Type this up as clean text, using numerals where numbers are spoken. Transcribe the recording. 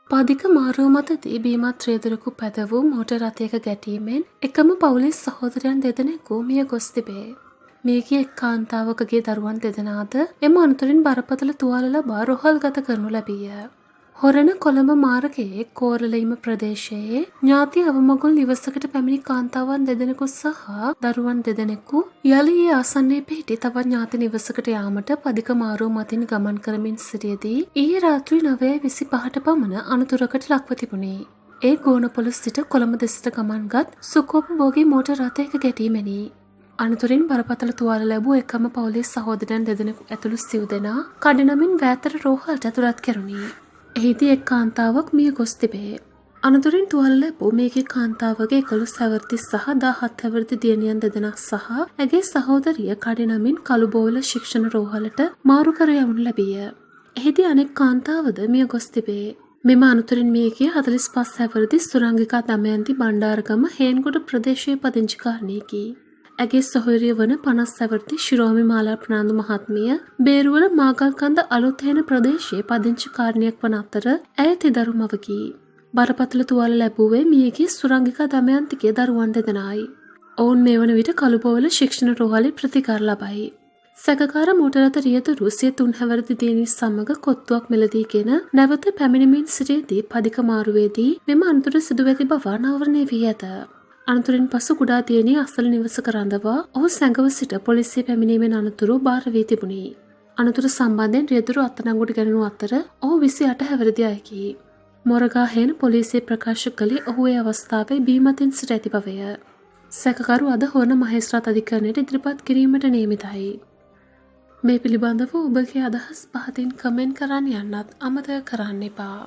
පාදික මාරුව මතදී බීමත් රියදුරකු පැද වූ මෝටර් රථයක ගැටීමෙන් එකම පවුලේ සහෝදරයන් දෙදෙනෙකු මිය ගොස් තිබේ. මියගිය එක් කාන්තාවකගේ දරුවන් දෙදෙනාද එම අනතුරින් බරපතල තුවාල ලබා රොහල්ගත කරනු ලැබීය. හොරණ කොළඹ මාර්ගයේ කෝරළීම ප්‍රදේශයේ ඥාති අවමගුල් නිවසකට පැමිණි කාන්තාවන් දෙදෙනෙකු සහ දරුවන් දෙදෙනෙකු යළි ඒ ආසන්නයේ පිහිටි තවත් ඥාති නිවසකට යාමට පදික මාරුව මතින් ගමන් කරමින් සිටියදී ඊයේ රාත්‍රී 9:25ට පමණ අනතුරකට ලක්ව තිබුණි. ඒ ගෝනපොළ සිට කොළඹ දෙසට ගමන්ගත් සුඛෝපභෝගී මෝටර් රථයක ගැටීමෙනි. අනතුරින් බරපතල තුවාල ලැබූ එකම පවුලේ සහෝදරයන් දෙදෙනෙකු ඇතුළු සිව් දෙනා කඩිනමින් වෑතර රෝහලට ඇතුළත් කෙරුණි. එහිදී එක් කාන්තාවක් මිය ගොස් තිබේ. අනතුරින් තුවාල ලැබූ මේකේ කාන්තාවගේ 11 හැවිරිදි සහ 17 හැවිරිදි දියණියන් දෙදෙනා සහ ඇගේ සහෝදරිය කඩිනමින් කළුබෝවිල ශික්ෂණ රෝහලට මාරු කර යවනු ලැබීය. එහිදී අනෙක් කාන්තාවද මිය ගොස් තිබේ. මෙම අනතුරින් මියගිය 45 හැවිරිදි සුරංගිකා දමයන්ති බණ්ඩාරගම හේන්ගොඩ ප්‍රදේශයේ පදිංචිකාරිනියකි. ඇගේ සොහොයුරිය වන 50 හැවිරිදි ශිරෝමි මාලා ප්‍රනාන්දු මහත්මිය බේරුවල මාගල්කන්ද අලුත්හේන ප්‍රදේශයේ පදිංචිකාරිනියක් වන අතර ඇය තිදරු මවකි. බරපතල තුවාල ලැබුවේ මියගිය සුරංගිකා දමයන්තිගේ දරුවන් දෙදෙනායි. ඔවුන් මේ වන විට කළුබෝවිල ශික්ෂණ රෝහලේ ප්‍රතිකාර ලබයි. සැකකාර මෝටර් රථ රියදුරු 3 හැවිරිදි දියණිය සමග කොත්තුවක් මිලදීගෙන නැවත පැමිණෙමින් සිටියදී පදික මාරුවේදී මෙම අනතුර සිදු වෙති බව අනාවරණය වී ඇත. අනතුරින් පසු කුඩා දියණිය අසල නිවසක රඳවා ඔහු සැඟව සිට පොලිසිය පැමිණීමෙන් අනතුරු බාර වී තිබුණි. අනතුර සම්බන්ධයෙන් රියදුරු අත්අඩංගුවට ගැනුණු අතර ඔහු 28 හැවිරිදි අයෙකි. මොරගාහේන පොලිසිය ප්‍රකාශ කළේ ඔහු ඒ අවස්ථාවේ බීමතින් සිට ඇති බවය. සැකකරු අද හොරණ මහේස්ත්‍රාත් අධිකරණයට ඉදිරිපත් කිරීමට නියමිතයි. මේ පිළිබඳව ඔබගේ අදහස් පහතින් කමෙන්ට් කරන්න යන්නත් අමතක කරන්න එපා.